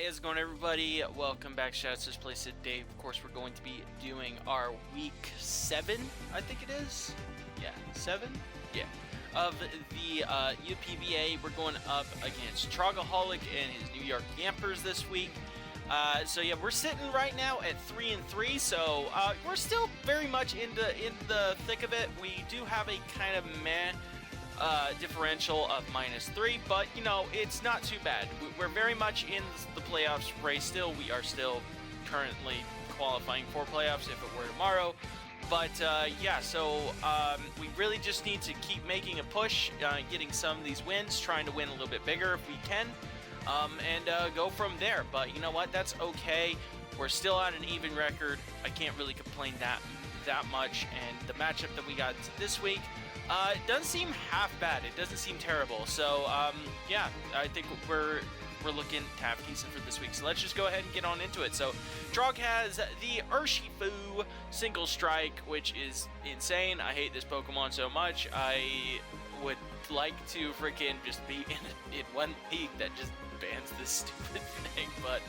is going everybody? Welcome back, Shoutouts to this place today. Of course, we're going to be doing our week 7, I think it is. Yeah, 7? Yeah. Of the UPBA. We're going up against Trogaholic and his New York Yampers this week. So yeah, we're sitting right now at 3-3, so we're still very much in the thick of it. We do have a kind of meh differential of -3, but you know, it's not too bad. We're very much in the playoffs race still. We are still currently qualifying for playoffs if it were tomorrow. But yeah, so we really just need to keep making a push, getting some of these wins, trying to win a little bit bigger if we can, and go from there. But you know what? That's okay. We're still at an even record. I can't really complain that much. And the matchup that we got this week, it doesn't seem half bad. It doesn't seem terrible. So yeah, I think we're looking to have decent for this week. So let's just go ahead and get on into it. So Trog has the Urshifu Single Strike, which is insane. I hate this Pokemon so much. I would like to freaking just be in one league that just bans this stupid thing, but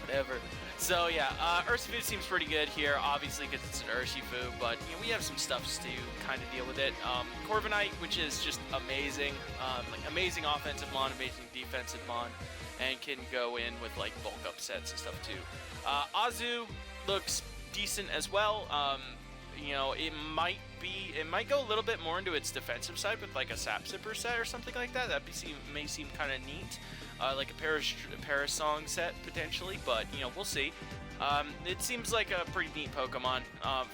whatever. So yeah, Urshifu seems pretty good here, obviously because it's an Urshifu, but you know, we have some stuff to kind of deal with it. Corviknight, which is just amazing, like amazing offensive mon, amazing defensive mon, and can go in with like bulk upsets and stuff too. Azu looks decent as well. You know, it might go a little bit more into its defensive side with like a Sap Sipper set or something like that. That may seem kind of neat. Like a Parasong set potentially, but you know, we'll see. It seems like a pretty neat Pokemon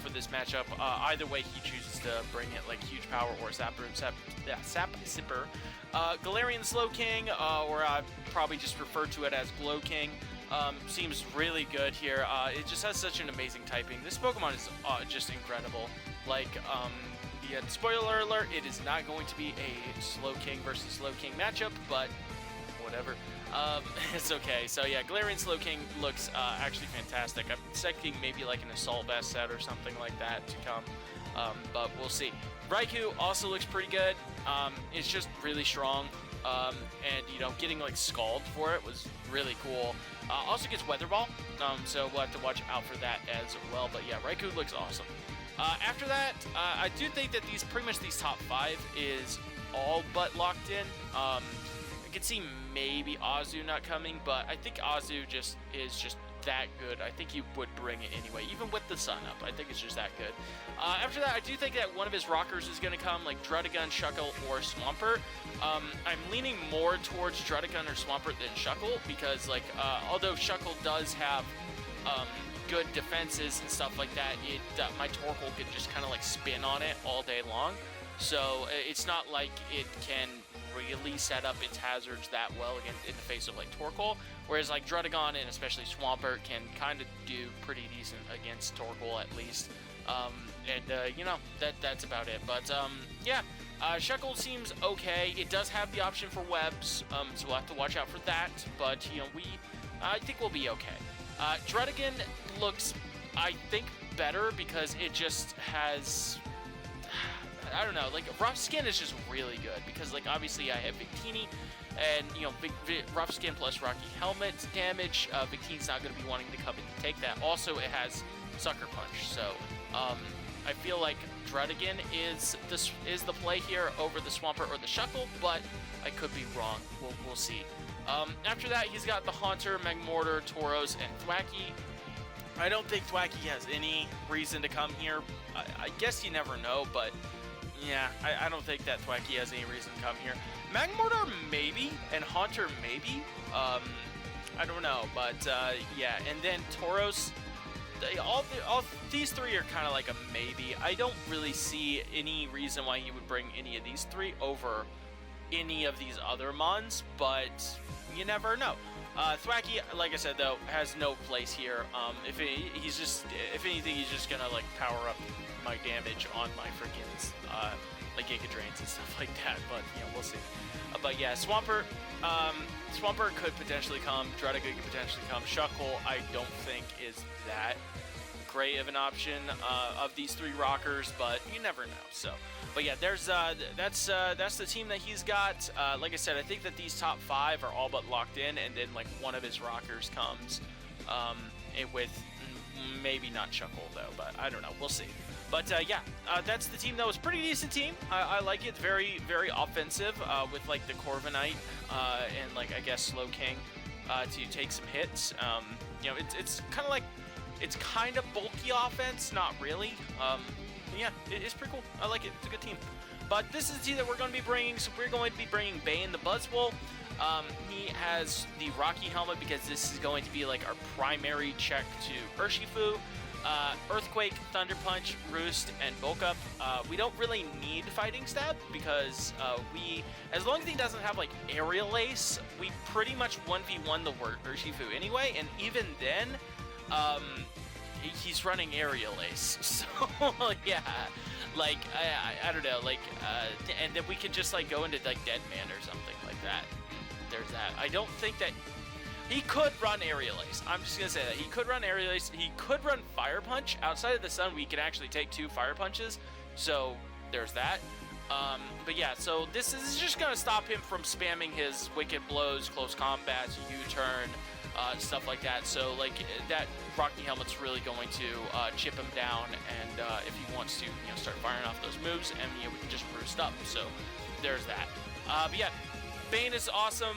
for this matchup. Either way he chooses to bring it, like huge power or Sap Sipper. Galarian Slowking, or I probably just refer to it as Glow King, seems really good here. It just has such an amazing typing. This Pokemon is just incredible. Like, yeah, spoiler alert, it is not going to be a Slowking versus Slowking matchup, but whatever. It's okay. So yeah, Galarian Slowking looks actually fantastic. I'm expecting maybe like an Assault Vest set or something like that to come, but we'll see. Raikou also looks pretty good. It's just really strong, and you know, getting like Scald for it was really cool. Also gets Weather Ball, so we'll have to watch out for that as well. But yeah, Raikou looks awesome. After that, I do think that pretty much these top 5 is all but locked in. I could see maybe Azu not coming, but I think Azu is just that good. I think he would bring it anyway, even with the sun up. I think it's just that good. After that, I do think that one of his rockers is going to come, like Druddigon, Shuckle, or Swampert. I'm leaning more towards Druddigon or Swampert than Shuckle, because like although Shuckle does have good defenses and stuff like that, my Torkoal can just kind of like spin on it all day long. So it's not like it can really set up its hazards that well in the face of like Torkoal, whereas like Druddigon and especially Swampert can kind of do pretty decent against Torkoal at least. You know, that's about it. But yeah, Shuckle seems okay. It does have the option for webs, so we'll have to watch out for that. But you know, I think we'll be okay. Druddigon looks, I think, better because it just has, I don't know, like Rough Skin is just really good because like obviously I have Victini, and you know, Rough Skin plus Rocky Helmet damage. Victini's not going to be wanting to come in to take that. Also, it has Sucker Punch, so I feel like Druddigon is the play here over the Swampert or the Shuckle, but I could be wrong. We'll see. After that, he's got the Haunter, Magmortar, Tauros, and Thwackey. I don't think Thwackey has any reason to come here. I guess you never know, but yeah, I don't think that Thwackey has any reason to come here. Magmortar maybe, and Haunter maybe. I don't know, but yeah. And then Tauros, all these 3 are kind of like a maybe. I don't really see any reason why he would bring any of these 3 over any of these other mons, but you never know. Thwackey, like I said though, has no place here. If anything, he's just gonna like power up my damage on my freaking like Giga Drains and stuff like that. But you know, we'll see. But yeah, Swampert could potentially come. Druddigon could potentially come. Shuckle, I don't think is that great of an option of these 3 rockers, but you never know. So But yeah, there's that's the team that he's got. Like I said, I think that these top 5 are all but locked in, and then like one of his rockers comes with maybe not Chuckle though, but I don't know. We'll see. But yeah, that's the team. That was a pretty decent team. I like it. Very, very offensive with like the Corviknight and like I guess Slow King to take some hits. You know, it's kind of like kind of bulky offense, not really. Yeah, it's pretty cool. I like it. It's a good team. But this is the team that we're going to be bringing. So we're going to be bringing Bane the Buzzwole. He has the Rocky helmet because this is going to be like our primary check to Urshifu. Earthquake, Thunder Punch, Roost, and Bulk Up. We don't really need Fighting Stab because as long as he doesn't have like Aerial Ace, we pretty much 1v1 the Urshifu anyway, and even then, he's running Aerial Ace, so yeah, like, I don't know, like, and then we could just like go into like Dead Man or something like that. There's that. I don't think that he could run Aerial Ace. I'm just gonna say that he could run Aerial Ace. He could run Fire Punch. Outside of the sun, we can actually take 2 Fire Punches. So there's that. But yeah, so this is just gonna stop him from spamming his Wicked Blows, Close Combats, U-Turn, stuff like that. So like that Rocky Helmet's really going to chip him down, and if he wants to, start firing off those moves, and we can just boost up. So there's that. But yeah. Bane is awesome.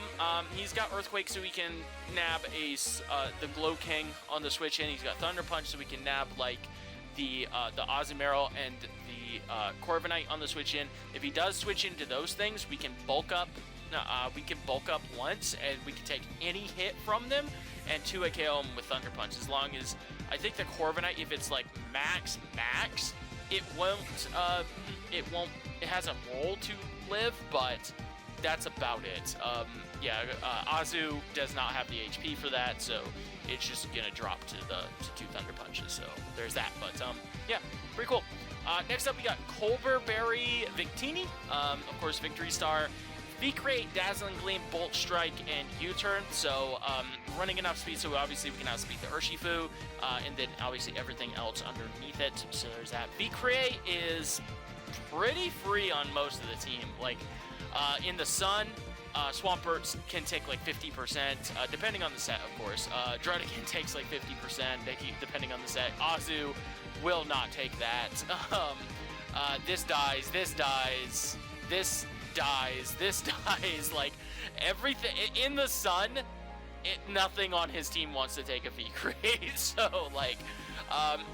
He's got Earthquake, so we can nab the Glow King on the switch in. He's got Thunder Punch, so we can nab like the Ozmearl and the Corviknight on the switch in. If he does switch into those things, we can bulk up. We can bulk up once, and we can take any hit from them and 2-hit KO him with Thunder Punch. As long as I think the Corviknight, if it's like max, it won't. It has a roll to live, but that's about it. Yeah, Azu does not have the HP for that, so it's just gonna drop to 2 Thunder Punches. So there's that. But yeah, pretty cool. Next up, we got Colberberry Victini. Of course, Victory Star, V-Create, Dazzling Gleam, Bolt Strike, and U-Turn. So running enough speed, so obviously we can outspeed the Urshifu, and then obviously everything else underneath it. So there's that. V-Create is pretty free on most of the team. Like, in the sun, Swampert can take like 50%, depending on the set, of course. Drudigan takes like 50%, depending on the set. Azu will not take that. This dies, this dies, this dies, this dies. Like, everything in the sun, nothing on his team wants to take a V-Create. So, like,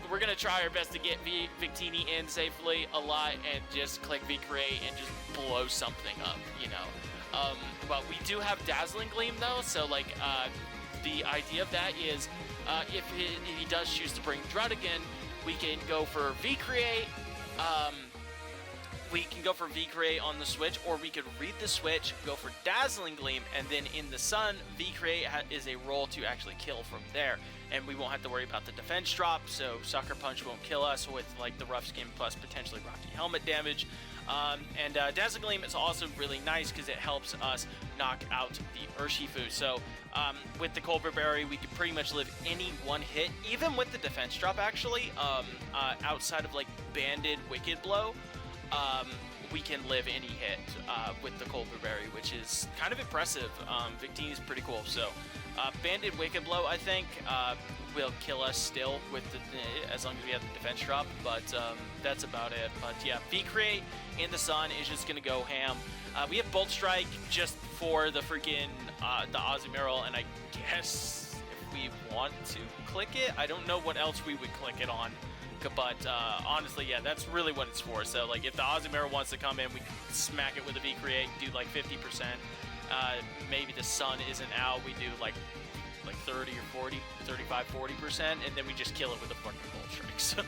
we're going to try our best to get Victini in safely a lot and just click V-Create and just blow something up, But we do have Dazzling Gleam, though, so, like, the idea of that is if he does choose to bring Drudigan, we can go for V-Create. We can go for V-Create on the switch, or we could read the switch, go for Dazzling Gleam, and then in the sun, V-Create is a roll to actually kill from there. And we won't have to worry about the defense drop, so Sucker Punch won't kill us with like the Rough Skin plus potentially Rocky Helmet damage. And Dazzling Gleam is also really nice because it helps us knock out the Urshifu. So with the Colberberry, we could pretty much live any one hit, even with the defense drop actually, outside of like Banded Wicked Blow. We can live any hit with the Colberberry, which is kind of impressive. Victini is pretty cool. So Banded Wicked Blow, I think, will kill us still with as long as we have the defense drop, but that's about it. But yeah, V-Create in the sun is just gonna go ham. We have Bolt Strike just for the freaking the Ozmearl, and I guess if we want to click it, I don't know what else we would click it on. But honestly, yeah, that's really what it's for. So like if the Ozmearl wants to come in, we can smack it with a V-Create, do like 50%. Maybe the sun isn't out, we do like 30 or 40, 35, 40%, and then we just kill it with a fucking Bolt Strike. So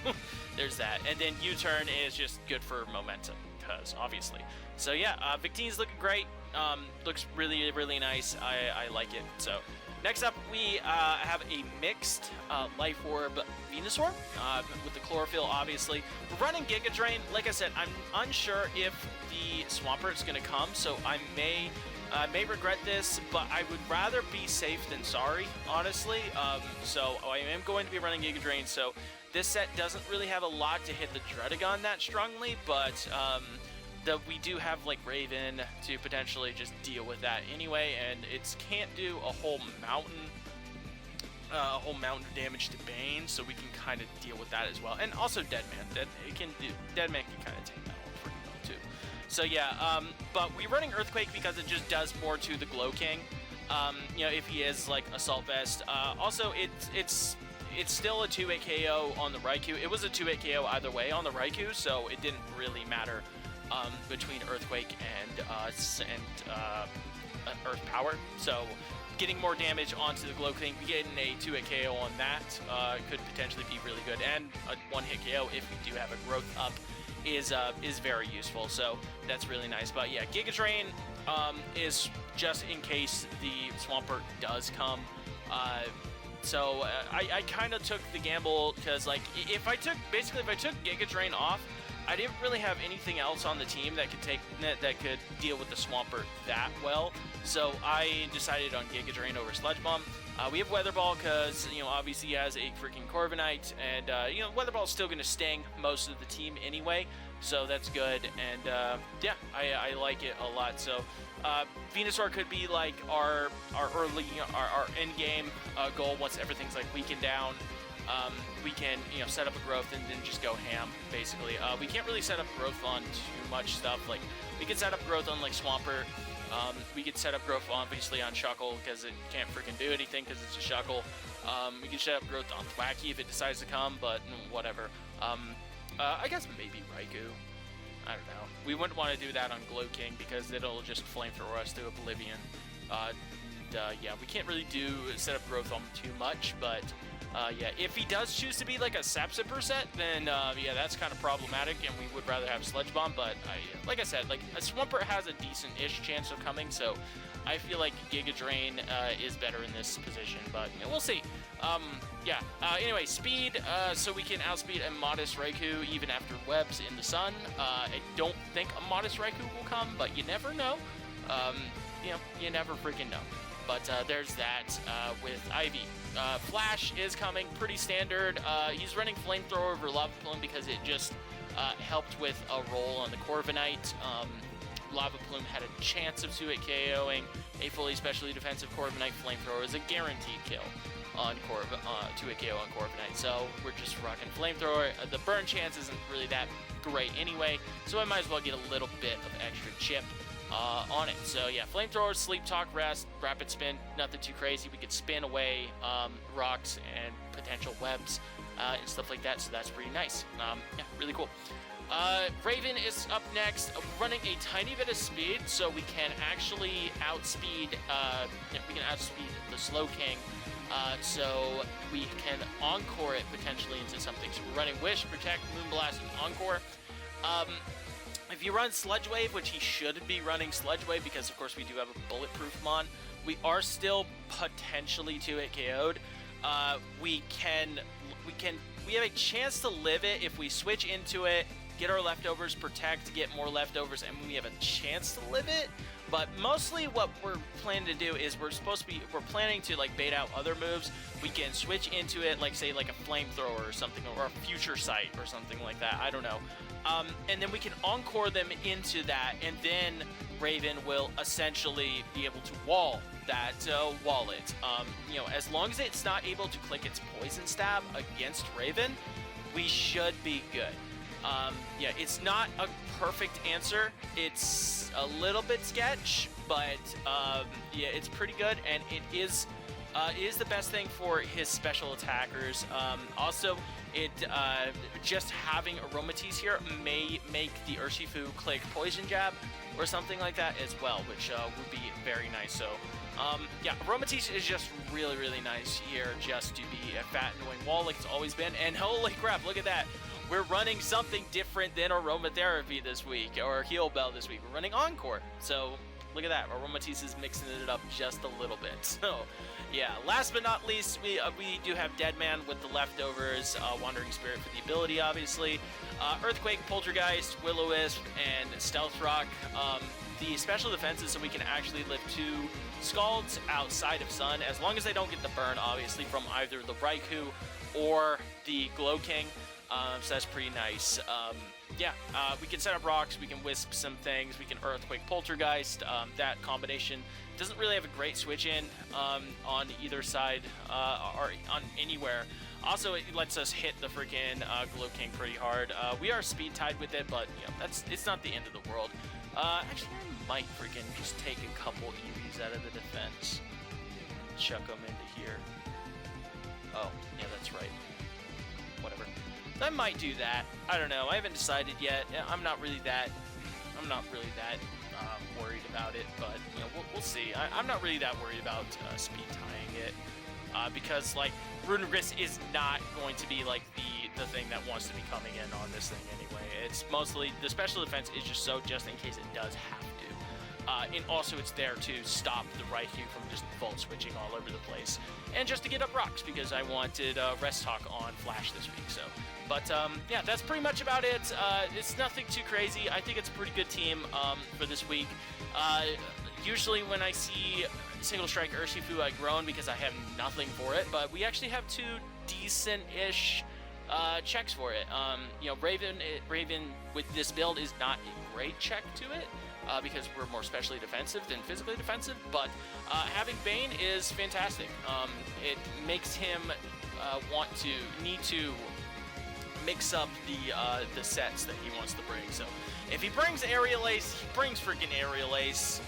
there's that. And then U-Turn is just good for momentum, because obviously. So yeah, Victini's looking great. Looks really, really nice. I like it. So next up, we have a mixed Life Orb Venusaur with the Chlorophyll, obviously. We're running Giga Drain. Like I said, I'm unsure if the Swampert's going to come, so I may regret this, but I would rather be safe than sorry, honestly. So I am going to be running Giga Drain, so this set doesn't really have a lot to hit the Drudigan that strongly, but we do have like Raven to potentially just deal with that anyway, and it can't do a whole mountain of damage to Bane, so we can kind of deal with that as well. And also Deadman, Deadman can kind of take that one pretty well too. So yeah, but we're running Earthquake because it just does more to the Glow King. You know, if he is like Assault Vest. Also, it's still a 2-hit KO on the Raikou. It was a 2-hit KO either way on the Raikou, so it didn't really matter between Earthquake and Earth Power. So getting more damage onto the Glow King, getting a 2-hit KO on that could potentially be really good. And a 1-hit KO if we do have a growth up is very useful. So that's really nice. But yeah, Giga Drain is just in case the Swampert does come. So I kind of took the gamble because, like, if I took Giga Drain off, I didn't really have anything else on the team that could deal with the Swampert that well. So I decided on Giga Drain over Sludge Bomb. We have Weather Ball because, you know, obviously he has a freaking Corviknight, and you know, Weather Ball is still going to sting most of the team anyway, so that's good. And yeah, I like it a lot. So Venusaur could be like our early our end game goal once everything's like weakened down. We can, you know, set up a growth and then just go ham, basically. We can't really set up growth on too much stuff. Like, we can set up growth on, like, Swampert. We could set up growth, obviously, on Shuckle, because it can't freaking do anything, because it's a Shuckle. We can set up growth on Thwacky if it decides to come, but whatever. I guess maybe Raikou. I don't know. We wouldn't want to do that on Glow King, because it'll just flamethrower us to Oblivion. Yeah, we can't really set up growth on too much, but... yeah, if he does choose to be like a Sapsipper set, then yeah, that's kind of problematic, and we would rather have Sludge Bomb. But like I said, like a Swampert has a decent-ish chance of coming, so I feel like Giga Drain is better in this position. But you know, we'll see. Yeah. Anyway, speed. So we can outspeed a modest Raikou even after webs in the sun. I don't think a modest Raikou will come, but you never know. You know, you never freaking know. But there's that with Ivy. Flash is coming, pretty standard. He's running Flamethrower over Lava Plume because it just helped with a roll on the Corviknight. Lava Plume had a chance of 2-hit KOing a fully specially defensive Corviknight. Flamethrower is a guaranteed kill on 2-hit KO on Corviknight. So we're just rocking Flamethrower. The burn chance isn't really that great anyway, so I might as well get a little bit of extra chip on it. So yeah, Flamethrower, Sleep Talk, Rest, Rapid Spin, nothing too crazy. We could spin away rocks and potential webs and stuff like that, so that's pretty nice. Yeah, really cool. Raven is up next, running a tiny bit of speed, so we can actually outspeed the Slow King, so we can Encore it potentially into something. So we're running Wish, Protect, Moonblast, and Encore. If you run Sludge Wave, which he should be running Sludge Wave because of course we do have a Bulletproof Mon, we are still potentially 2-hit KO'd. We have a chance to live it if we switch into it, get our leftovers, protect, get more leftovers, and we have a chance to live it. But mostly what we're planning to do is we're planning to like bait out other moves. We can switch into it, like say like a Flamethrower or something, or a Future Sight or something like that. I don't know. And then we can Encore them into that, and then Raven will essentially be able to wall that wallet. You know, as long as it's not able to click its Poison Stab against Raven, we should be good. Yeah, it's not a perfect answer. It's a little bit sketch, but yeah, it's pretty good, and it is the best thing for his special attackers. Also, just having Aromatisse here may make the Urshifu click Poison Jab or something like that as well, which would be very nice. So yeah, Aromatisse is just really, really nice here, just to be a fat, annoying wall like it's always been. And holy crap, look at that. We're running something different than Aromatherapy this week, or Heal Bell this week. We're running Encore. So look at that. Aromatisse is mixing it up just a little bit. So yeah, last but not least, we do have Deadman with the leftovers, Wandering Spirit for the ability, obviously. Earthquake, Poltergeist, Will-O-Wisp, and Stealth Rock. The special defenses, so we can actually lift 2 Scalds outside of Sun, as long as they don't get the burn, obviously, from either the Raikou or the Glow King. So that's pretty nice. yeah, we can set up rocks, we can wisp some things, we can Earthquake Poltergeist. That combination doesn't really have a great switch in on either side or on anywhere. Also, it lets us hit the freaking Glow King pretty hard. We are speed tied with it, but you know, it's not the end of the world. Actually, I might freaking just take a couple EVs out of the defense, chuck them into here. Oh, yeah, that's right. Whatever. I might do that. I don't know. I haven't decided yet. I'm not really that worried about it, but you know, we'll see. I'm not really that worried about speed tying it because like Rune Regress is not going to be like the thing that wants to be coming in on this thing anyway. It's mostly the special defense is just just in case it does have to. And also it's there to stop the right here from just volt switching all over the place. And just to get up rocks because I wanted Rest Talk on Flash this week. So, but yeah, that's pretty much about it. It's nothing too crazy. I think it's a pretty good team for this week. Usually when I see Single Strike Urshifu, I groan because I have nothing for it. But we actually have two decent-ish checks for it. You know, Raven with this build is not a great check to it. Because we're more specially defensive than physically defensive, but having Bane is fantastic. It makes him need to mix up the sets that he wants to bring. So if he brings Aerial Ace, he brings freaking Aerial Ace.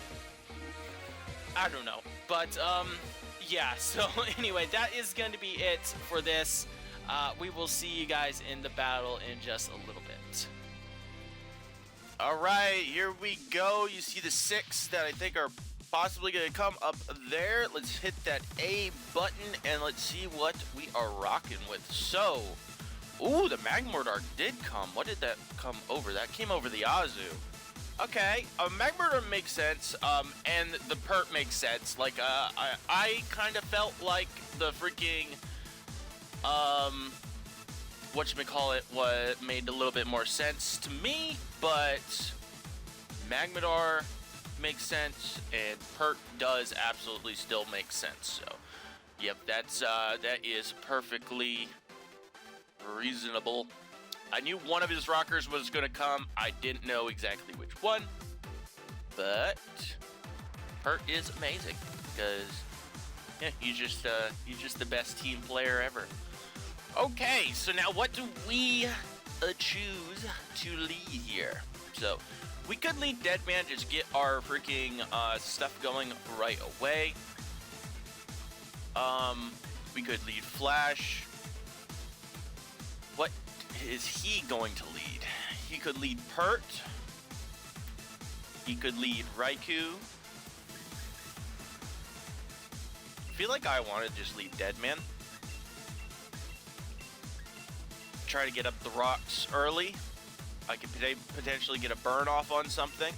I don't know, but yeah. So anyway, that is going to be it for this. We will see you guys in the battle in just a little bit. All right, here we go. You see the 6 that I think are possibly going to come up there. Let's hit that A button and let's see what we are rocking with. So, ooh, the Magmortar did come. What did that come over? That came over the Azu. Okay, Magmortar makes sense, and the Pert makes sense. Like, I kind of felt like the freaking, whatchamacallit, made a little bit more sense to me, but Magmortar makes sense, and Pert does absolutely still make sense. So, yep, that is perfectly reasonable. I knew one of his rockers was going to come. I didn't know exactly which one, but Pert is amazing because yeah, he's just the best team player ever. Okay, so now what do we choose to lead here? So, we could lead Deadman, just get our freaking stuff going right away. We could lead Flash. What is he going to lead? He could lead Pert. He could lead Raikou. I feel like I want to just lead Deadman. Try to get up the rocks early. I could potentially get a burn off on something.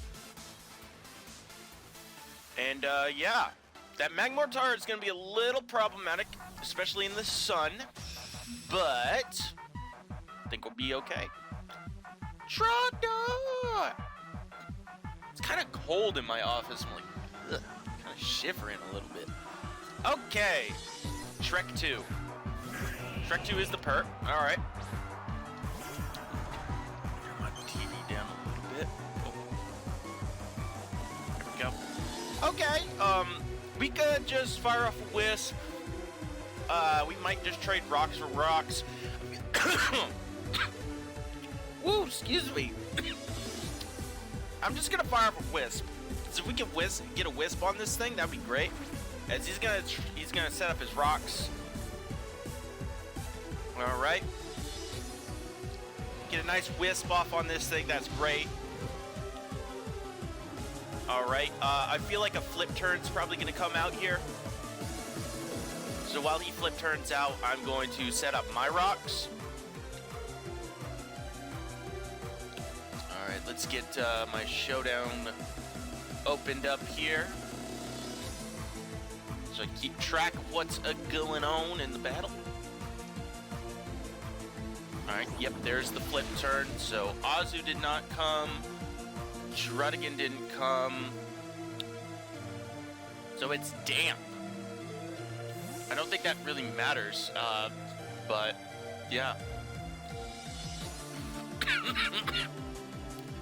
And yeah, that Magmortar is going to be a little problematic, especially in the sun, but I think we'll be okay. Trogaholic! It's kind of cold in my office. I'm like, kind of shivering a little bit. Okay, Shrek 2. Shrek 2 is the Pert. All right. Okay, we could just fire off a Wisp. We might just trade rocks for rocks. Woo, excuse me. I'm just gonna fire off a Wisp. So if we can get a Wisp on this thing, that'd be great. As he's gonna set up his rocks. All right. Get a nice Wisp off on this thing. That's great. Alright, I feel like a Flip Turn's probably going to come out here. So while he Flip Turns out, I'm going to set up my rocks. Alright, let's get my showdown opened up here. So I keep track of what's going on in the battle. Alright, yep, there's the Flip Turn. So Azu did not come. Shruddigan didn't come. So it's damp. I don't think that really matters, but yeah.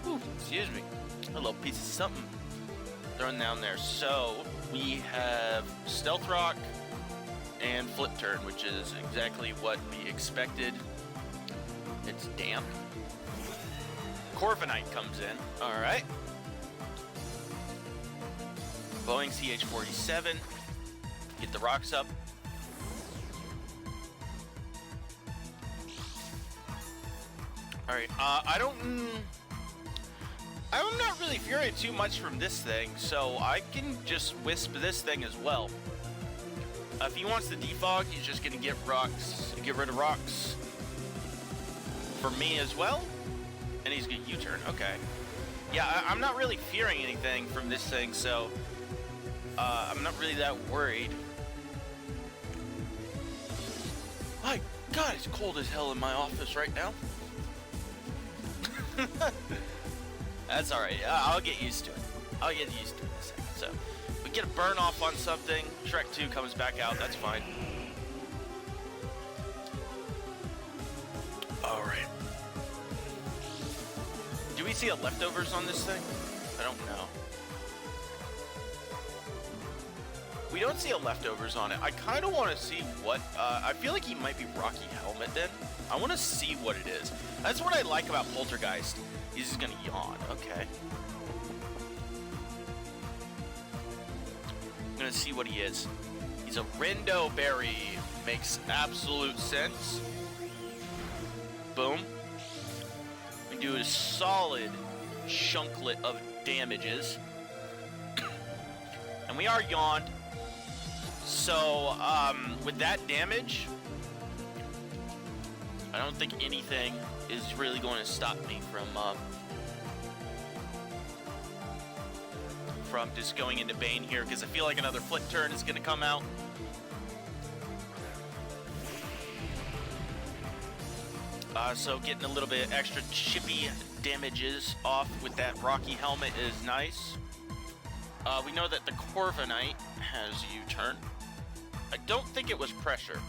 Ooh, excuse me. A little piece of something thrown down there. So we have Stealth Rock and Flip Turn, which is exactly what we expected. It's damp. Corviknight comes in. All right. Boeing CH-47. Get the rocks up. All right. I'm not really fearing too much from this thing, so I can just wisp this thing as well. If he wants to defog, he's just gonna get rid of rocks for me as well, and he's gonna U-turn. Okay. Yeah, I'm not really fearing anything from this thing, so I'm not really that worried. My God, it's cold as hell in my office right now. That's alright. I'll get used to it. I'll get used to it in a second. So, we get a burn off on something. Shrek 2 comes back out. That's fine. Alright. Do we see a leftovers on this thing? I don't know. We don't see a leftovers on it. I kind of want to see what... I feel like he might be Rocky Helmet then. I want to see what it is. That's what I like about Poltergeist. He's just gonna yawn. Okay. I'm gonna see what he is. He's a Rindo Berry. Makes absolute sense. Boom. We do a solid chunklet of damages. And we are yawned. So, with that damage, I don't think anything is really going to stop me from just going into Bane here, because I feel like another Flip Turn is going to come out. So getting a little bit extra chippy damages off with that Rocky Helmet is nice. We know that the Corviknight has U-turn. I don't think it was pressure.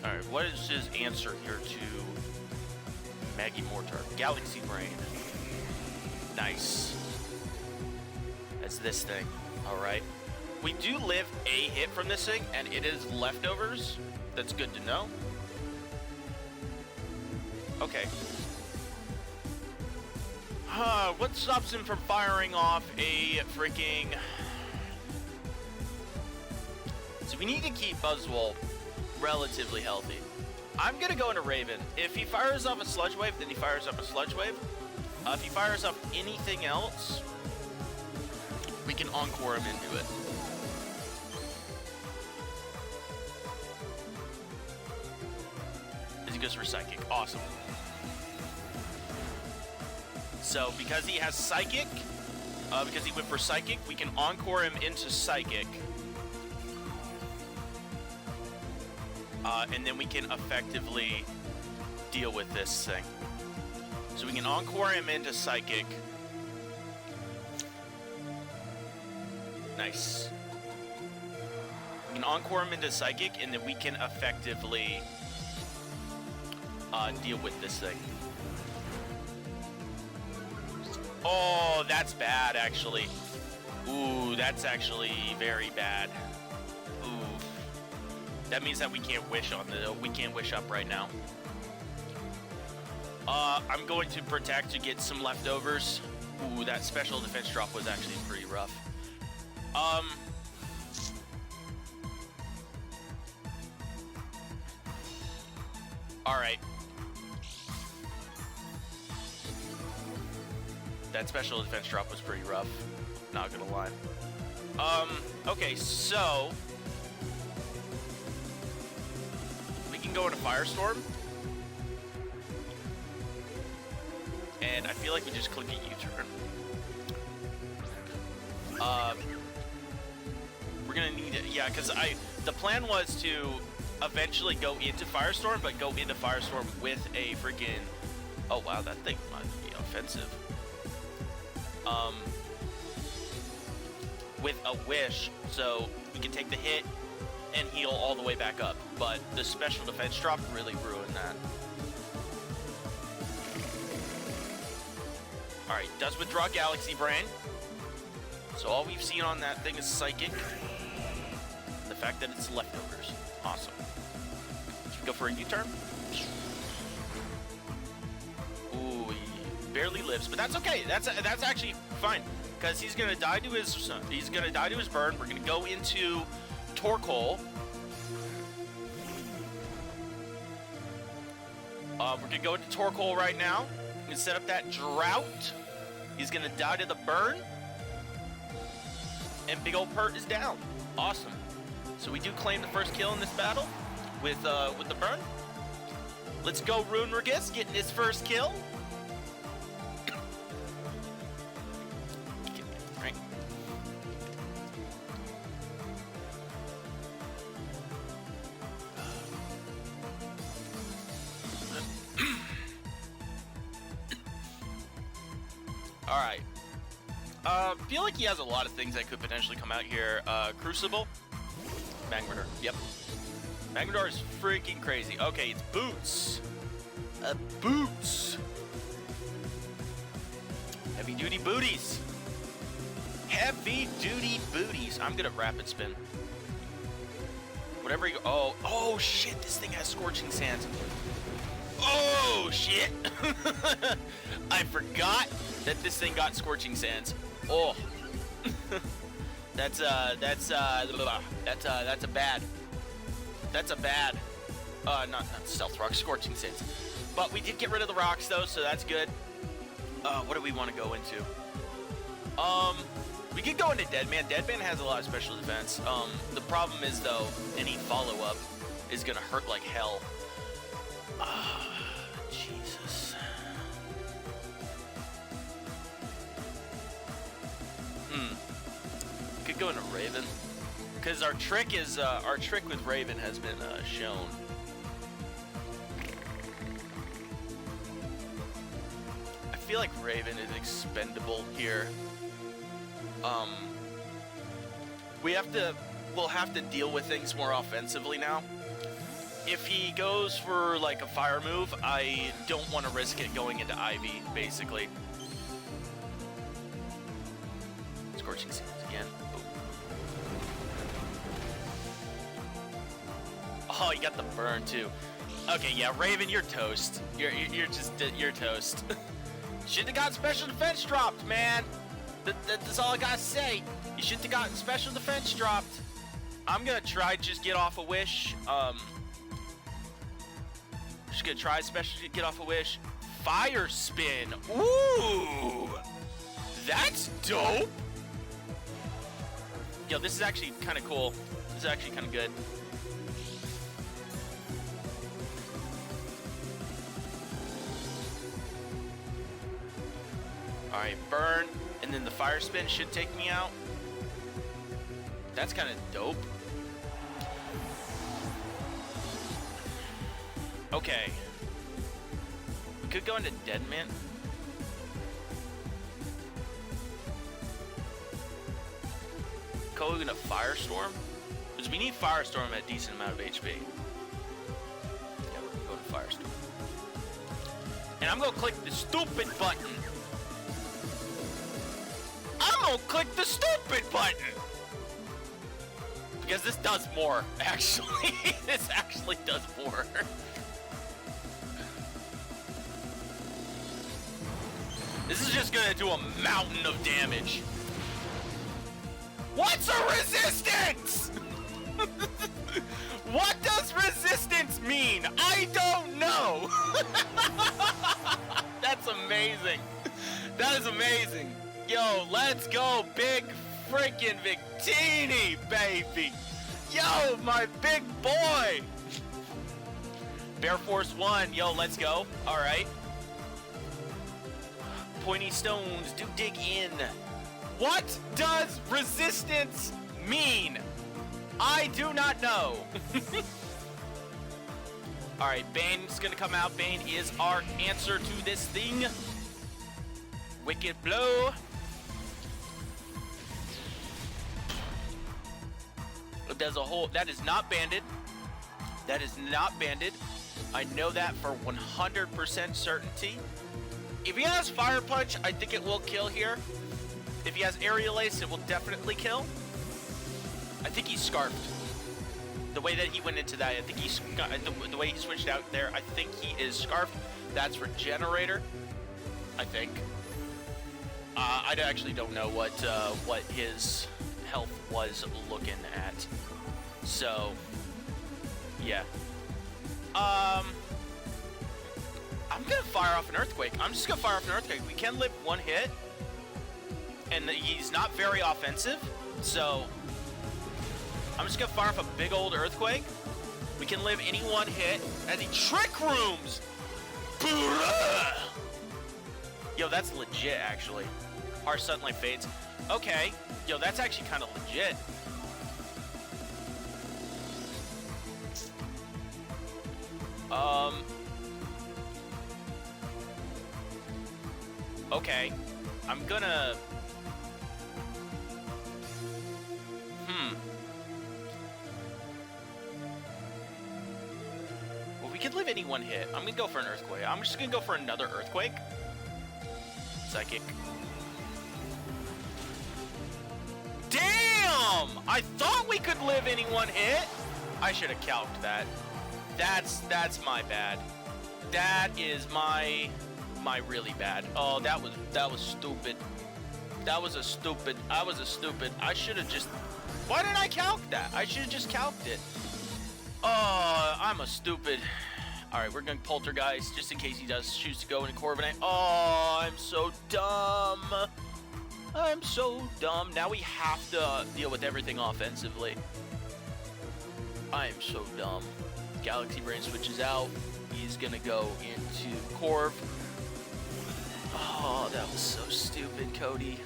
Alright, what is his answer here to Maggie Mortar? Galaxy Brain. Nice. That's this thing. Alright. We do live a hit from this thing, and it is leftovers. That's good to know. Okay. What stops him from firing off a freaking... So we need to keep Buzzwole relatively healthy. I'm gonna go into Raven. If he fires off a Sludge Wave, then he fires off a Sludge Wave. If he fires off anything else, we can Encore him into it. As he goes for Psychic. Awesome. So, because he has Psychic, because he went for Psychic, we can Encore him into Psychic. And then we can effectively deal with this thing. So we can Encore him into Psychic. Nice. We can Encore him into Psychic, and then we can effectively deal with this thing. Oh, that's bad, actually. Ooh, that's actually very bad. Ooh. That means that we can't wish on we can't wish up right now. I'm going to protect to get some leftovers. Ooh, that special defense drop was actually pretty rough. Alright. That special defense drop was pretty rough. Not gonna lie. Okay, so... we can go into Firestorm. And I feel like we just click a U-turn. We're gonna need it, yeah, because the plan was to eventually go into Firestorm, but go into Firestorm with a freaking... oh wow, that thing might be offensive. With a wish, so we can take the hit, and heal all the way back up. But the special defense drop really ruined that. Alright, does withdraw Galaxy Brain. So all we've seen on that thing is Psychic. The fact that it's leftovers. Awesome. Should we go for a U-turn? Ooh, he barely lives, but that's okay. That's actually fine, because he's gonna die to his burn. We're gonna go into Torque Hole. We're gonna go into Torque Hole right now. We're gonna set up that drought. He's gonna die to the burn, and big old Pert is down. Awesome. So we do claim the first kill in this battle with the burn. Let's go, Rune Regis getting his first kill. Right. All right. Feel like he has a lot of things that could potentially come out here. Crucible. Magmador. Yep. Magmador is freaking crazy. Okay, it's Boots. Boots. Heavy duty booties. Heavy duty booties. I'm good at rapid spin. Whatever you. Oh shit! This thing has Scorching Sands. Oh shit! I forgot that this thing got Scorching Sands. Oh. That's a bad. Not Stealth Rock, Scorching Sands. But we did get rid of the rocks though, so that's good. What do we want to go into? We could go into Deadman. Deadman has a lot of special defense. The problem is though, any follow-up is gonna hurt like hell. Jesus. Could go into Raven, because our trick with Raven has been shown. I feel like Raven is expendable here. We'll have to deal with things more offensively now. If he goes for like a fire move, I don't want to risk it going into Ivy, basically. Scorching Sands again. Oh, you got the burn too. Okay, yeah, Raven, you're toast. You're toast. Shouldn't have got special defense dropped, man. That's all I gotta say. You shouldn't have gotten special defense dropped. I'm gonna try just get off a wish. Just gonna try special get off a wish. Fire spin. Ooh, that's dope. Yo, this is actually kind of cool. This is actually kind of good. Alright, burn, and then the fire spin should take me out. That's kind of dope. Okay. We could go into Deadman. Go into Firestorm? Because we need Firestorm at a decent amount of HP. Yeah, we're gonna go to Firestorm. And I'm gonna click the stupid button. I'm gonna click the stupid button! Because this does more, actually. This actually does more. This is just gonna do a mountain of damage. What's a resistance? What does resistance mean? I don't know. That's amazing. That is amazing. Yo, let's go, big freaking Victini, baby. Yo, my big boy. Bear Force 1, yo, let's go. All right. Pointy stones do dig in. What does resistance mean? I do not know. All right, Bane's gonna come out. Bane is our answer to this thing. Wicked blow. That is not banded. That is not banded. I know that for 100% certainty. If he has Fire Punch, I think it will kill here. If he has Aerial Ace, it will definitely kill. I think he's Scarfed. The way that he went into that, I think he's the way he switched out there. I think he is Scarfed. That's Regenerator, I think. I actually don't know what his health was looking at. So, yeah. I'm gonna fire off an Earthquake. I'm just gonna fire off an Earthquake. We can live one hit, and he's not very offensive, so I'm just gonna fire off a big old Earthquake. We can live any one hit as he Trick Rooms. Yo, that's legit, actually. Harsh Sunlight Fades. Okay. Yo, that's actually kind of legit. Okay. I'm gonna... Well, we could live any one hit. I'm gonna go for an Earthquake. I'm just gonna go for another Earthquake. Psychic. Damn! I thought we could live any one hit. I should have calced that. That's my bad. That is my really bad. Oh, that was stupid. I was a stupid. I should have just... Why didn't I calc that? I should have just calced it. Oh, I'm a stupid. Alright, we're going to Poltergeist just in case he does choose to go in Corviknight. Oh, I'm so dumb. I'm so dumb. Now we have to deal with everything offensively. I am so dumb. Galaxy Brain switches out. He's going to go into Corv. Oh, that was so stupid, Cody.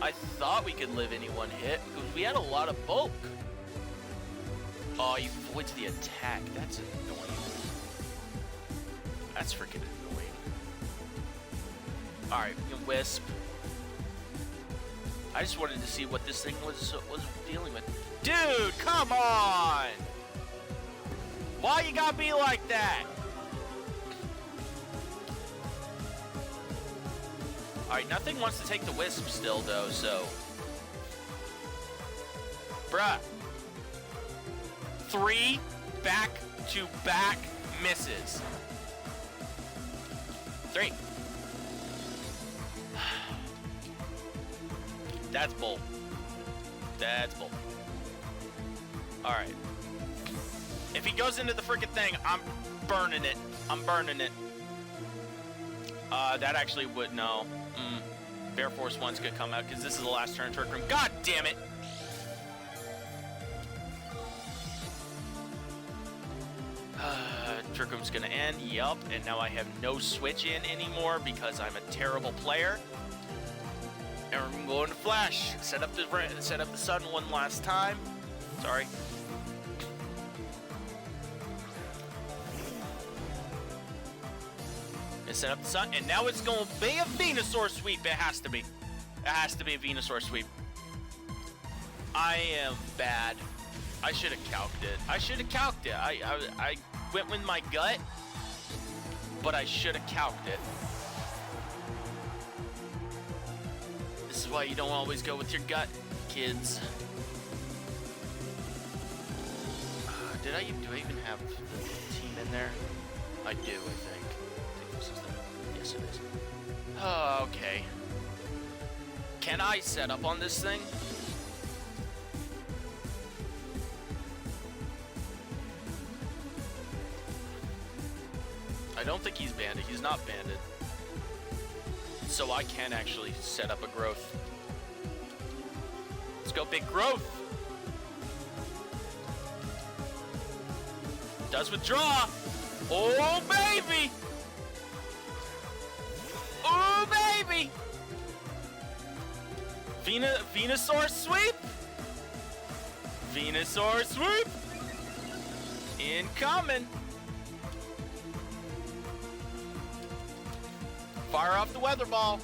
I thought we could live any one hit because we had a lot of bulk. Oh, he avoids the attack. That's annoying. That's freaking annoying. Alright, we can Wisp. I just wanted to see what this thing was dealing with. Dude, come on! Why you gotta be like that? Alright, nothing wants to take the Wisp still, though, so... Bruh. 3 back-to-back misses. 3. That's bull. That's bull. Alright. If he goes into the freaking thing, I'm burning it. I'm burning it. That actually would... No. Bear Force 1's gonna come out because this is the last turn Trick Room. God damn it! Trick Room's gonna end. Yup. And now I have no switch in anymore because I'm a terrible player. And we're going to Flash. Set up the sun one last time. Sorry. Set up the sun, and now it's going to be a Venusaur sweep. It has to be. It has to be a Venusaur sweep. I am bad. I should have calced it. I went with my gut, but I should have calced it. This is why you don't always go with your gut, kids. Do I even have the team in there? I do, I think. Yes, it is. Oh, okay. Can I set up on this thing? I don't think he's banded. He's not banded. So I can actually set up a growth. Let's go big growth. Does withdraw. Oh, baby. Oh, baby! Venusaur sweep! Venusaur sweep! Incoming! Fire off the Weather Ball!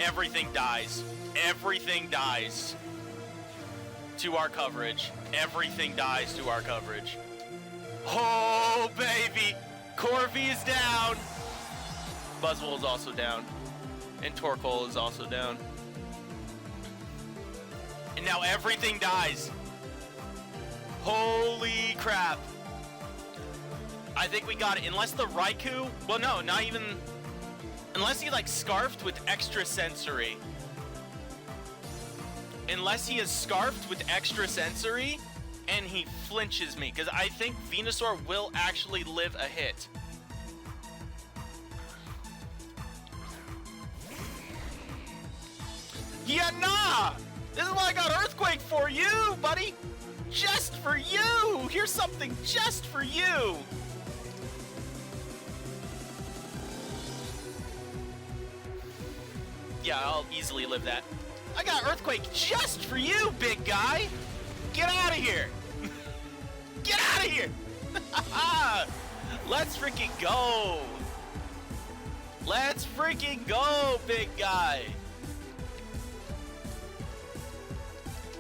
Everything dies. Everything dies to our coverage. Everything dies to our coverage. Oh, baby. Corvi is down. Buzzwole is also down. And Torkoal is also down. And now everything dies. Holy crap. I think we got it. Unless the Raikou... Well, no, not even... Unless he, like, scarfed with extra sensory. Unless he is scarfed with extra sensory and he flinches me. Because I think Venusaur will actually live a hit. Yeah, nah! This is why I got Earthquake for you, buddy! Just for you! Here's something just for you! Yeah, I'll easily live that. I got Earthquake just for you, big guy! Get out of here! Get out of here! Let's freaking go! Let's freaking go, big guy!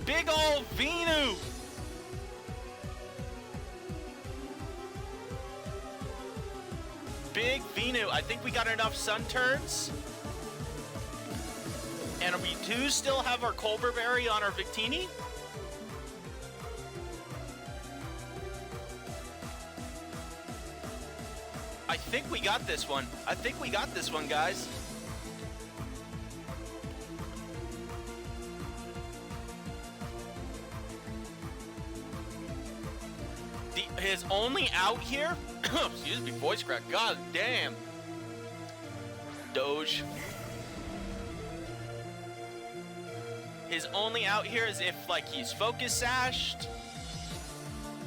Big ol' Venu! Big Venu. I think we got enough Sun turns. And we do still have our Colbur Berry on our Victini. I think we got this one. I think we got this one, guys. His only out here, excuse me, voice crack, god damn. Doge. His only out here is if, like, he's focus sashed,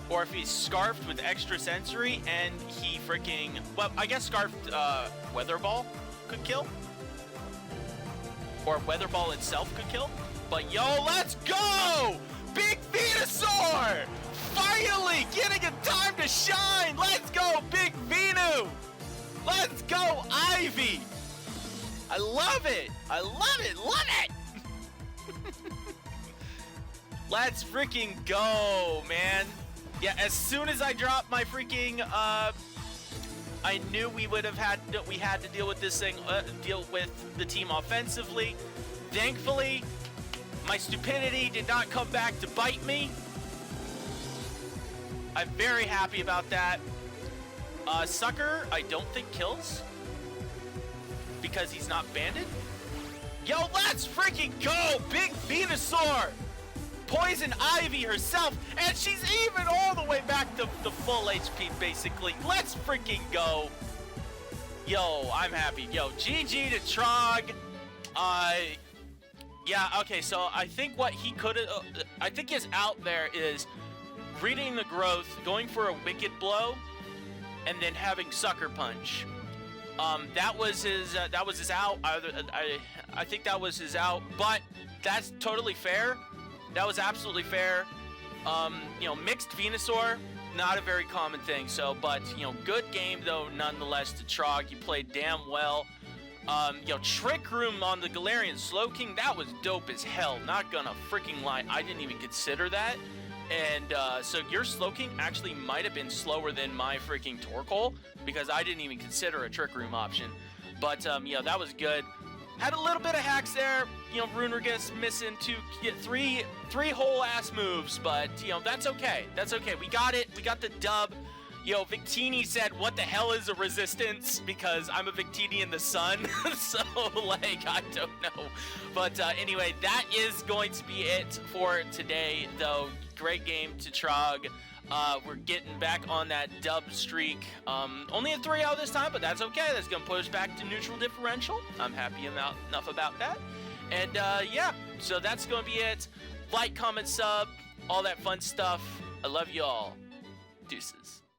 or if he's scarfed with extra sensory and he freaking, well, I guess scarfed Weather Ball could kill, or Weather Ball itself could kill. But yo, let's go! Big Venusaur! Finally getting a time to shine! Let's go, Big Venu! Let's go, Ivy! I love it! I love it! Love it! Let's freaking go, man! Yeah, as soon as I dropped my freaking, I knew we had to deal with this thing, deal with the team offensively. Thankfully, my stupidity did not come back to bite me. I'm very happy about that. Sucker, I don't think kills because he's not banded. Yo, let's freaking go! Big Venusaur! Poison Ivy herself, and she's even all the way back to the full HP, basically. Let's freaking go. Yo, I'm happy. Yo, GG to Trog. Yeah, okay, so I think what he could have... I think his out there is reading the growth, going for a Wicked Blow, and then having Sucker Punch. That was his out. I think that was his out, but that's totally fair. That was absolutely fair. You know, mixed Venusaur, not a very common thing. So, but, you know, good game though, nonetheless, to Trog. You played damn well. You know, Trick Room on the Galarian Slowking, that was dope as hell. Not gonna freaking lie, I didn't even consider that. And so your Slowking actually might have been slower than my freaking Torkoal because I didn't even consider a Trick Room option. But yeah, that was good. Had a little bit of hacks there. You know, Runerigus missing three whole ass moves, but you know, that's okay. That's okay. We got it. We got the dub. Yo, Victini said, what the hell is a resistance? Because I'm a Victini in the sun. So, like, I don't know. But anyway, that is going to be it for today, though. Great game to Trog. We're getting back on that dub streak. Only a 3-0 this time, but that's okay. That's going to put us back to neutral differential. I'm happy enough about that. And yeah, so that's going to be it. Like, comment, sub, all that fun stuff. I love you all. Deuces.